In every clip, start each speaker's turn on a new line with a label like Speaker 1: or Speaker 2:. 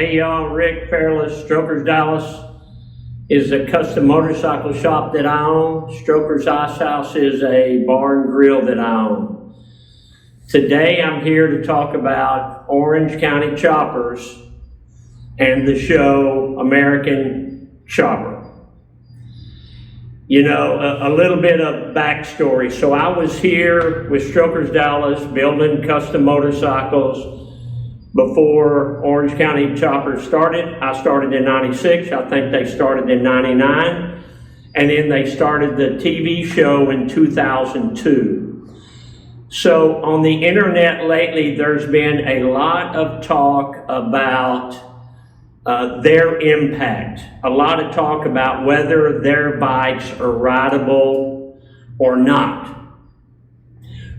Speaker 1: Hey y'all, Rick Fairless, Strokers Dallas is a custom motorcycle shop that I own. Strokers Ice House is a bar and grill that I own. Today I'm here to talk about Orange County choppers and the show American Chopper. You know, a little bit of backstory. So I was here with Strokers Dallas building custom motorcycles before Orange County Choppers started. I started in 96, I think they started in 99, and then they started the TV show in 2002. So on the internet lately, there's been a lot of talk about their impact. A lot of talk about whether their bikes are rideable or not.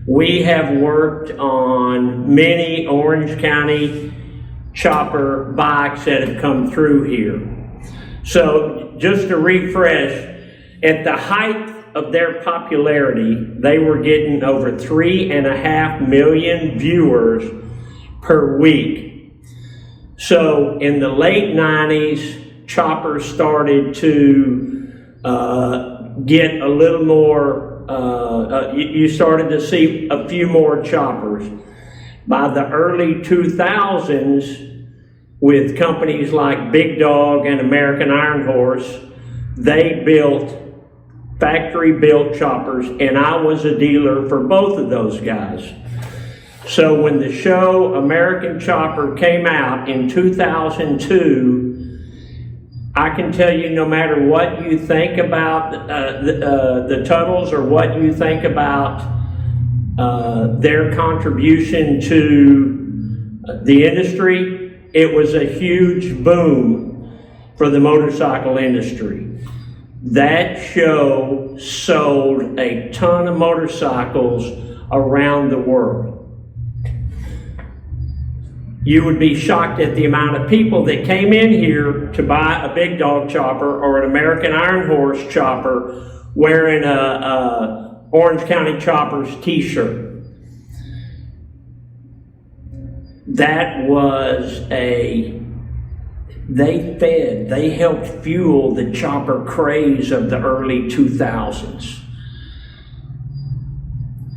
Speaker 1: We have worked on many Orange County chopper bikes that have come through here. So just to refresh, at the height of their popularity, they were getting over 3.5 million viewers per week. So in the late 90s, choppers started to get a little more you started to see a few more choppers. By the early 2000s, with companies like Big Dog and American Iron Horse, they built factory-built choppers, and I was a dealer for both of those guys. So when the show American Chopper came out in 2002, I can tell you, no matter what you think about the Teutuls or what you think about their contribution to the industry, it was a huge boom for the motorcycle industry. That show sold a ton of motorcycles around the world. You would be shocked at the amount of people that came in here to buy a Big Dog chopper or an American Iron Horse chopper wearing a Orange County Choppers t-shirt. That was they helped fuel the chopper craze of the early 2000s.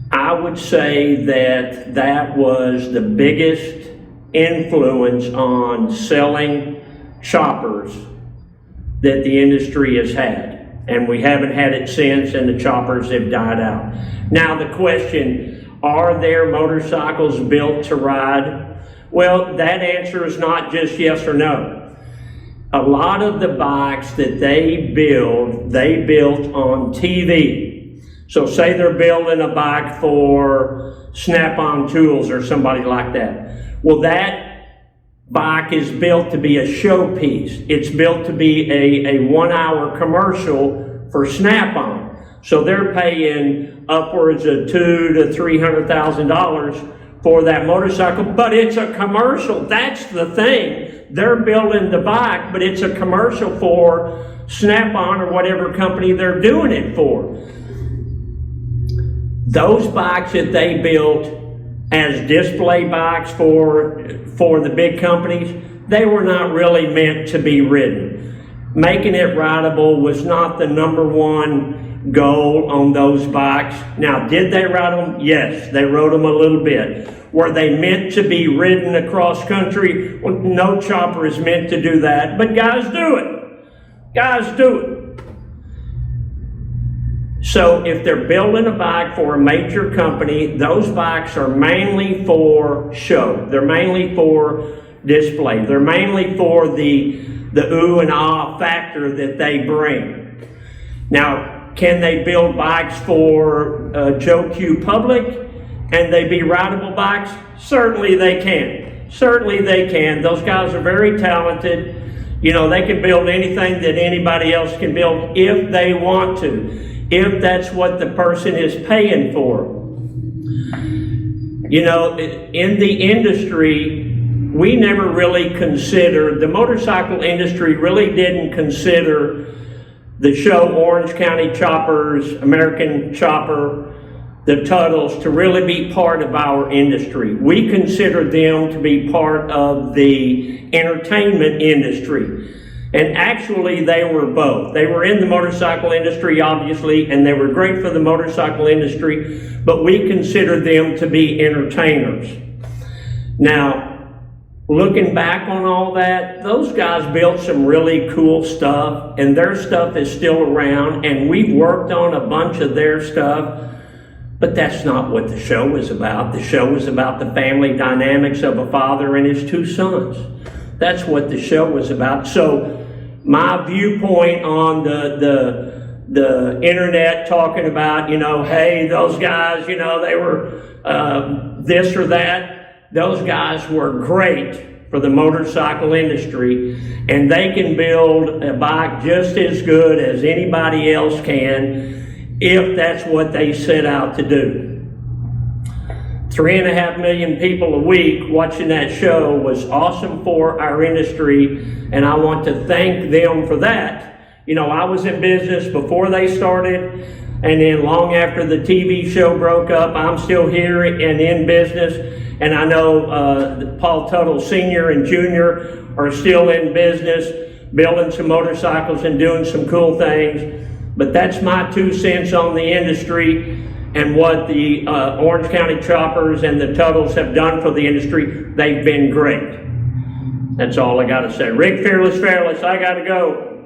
Speaker 1: I would say that was the biggest influence on selling choppers that the industry has had, and we haven't had it since, and the choppers have died out. Now the question, are there motorcycles built to ride? Well, that answer is not just yes or no. A lot of the bikes that they built on TV. So say they're building a bike for Snap-on Tools or somebody like that. Well, that bike is built to be a showpiece. It's built to be a 1-hour commercial for Snap-on. So they're paying upwards of $200,000 to $300,000 for that motorcycle, but it's a commercial. That's the thing. They're building the bike, but it's a commercial for Snap-on or whatever company they're doing it for. Those bikes that they built as display bikes for the big companies, they were not really meant to be ridden. Making it rideable was not the number one goal on those bikes. Now, did they ride them? Yes, they rode them a little bit. Were they meant to be ridden across country? Well, no chopper is meant to do that, but guys do it. Guys do it. So if they're building a bike for a major company, those bikes are mainly for show. They're mainly for display. They're mainly for the ooh and ah factor that they bring. Now, can they build bikes for Joe Q public and they be rideable bikes? Certainly they can. Certainly they can. Those guys are very talented. You know, they can build anything that anybody else can build if they want to, if that's what the person is paying for. You know, in the industry, we never really considered, the motorcycle industry really didn't consider the show Orange County Choppers, American Chopper, the Teutuls to really be part of our industry. We consider them to be part of the entertainment industry. And actually, they were both. They were in the motorcycle industry, obviously, and they were great for the motorcycle industry, but we consider them to be entertainers. Now, looking back on all that, those guys built some really cool stuff, and their stuff is still around, and we've worked on a bunch of their stuff, but that's not what the show was about. The show was about the family dynamics of a father and his two sons. That's what the show was about. So my viewpoint on the internet talking about, hey, those guys, they were this or that, those guys were great for the motorcycle industry, and they can build a bike just as good as anybody else can if that's what they set out to do. 3.5 million people a week watching that show was awesome for our industry, and I want to thank them for that. I was in business before they started, and then long after the TV show broke up, I'm still here and in business, and I know Paul Teutul Sr. and Jr. are still in business, building some motorcycles and doing some cool things. But that's my 2 cents on the industry and what the Orange County Choppers and the Teutuls have done for the industry. They've been great. That's all I got to say. Rick Fearless, I got to go.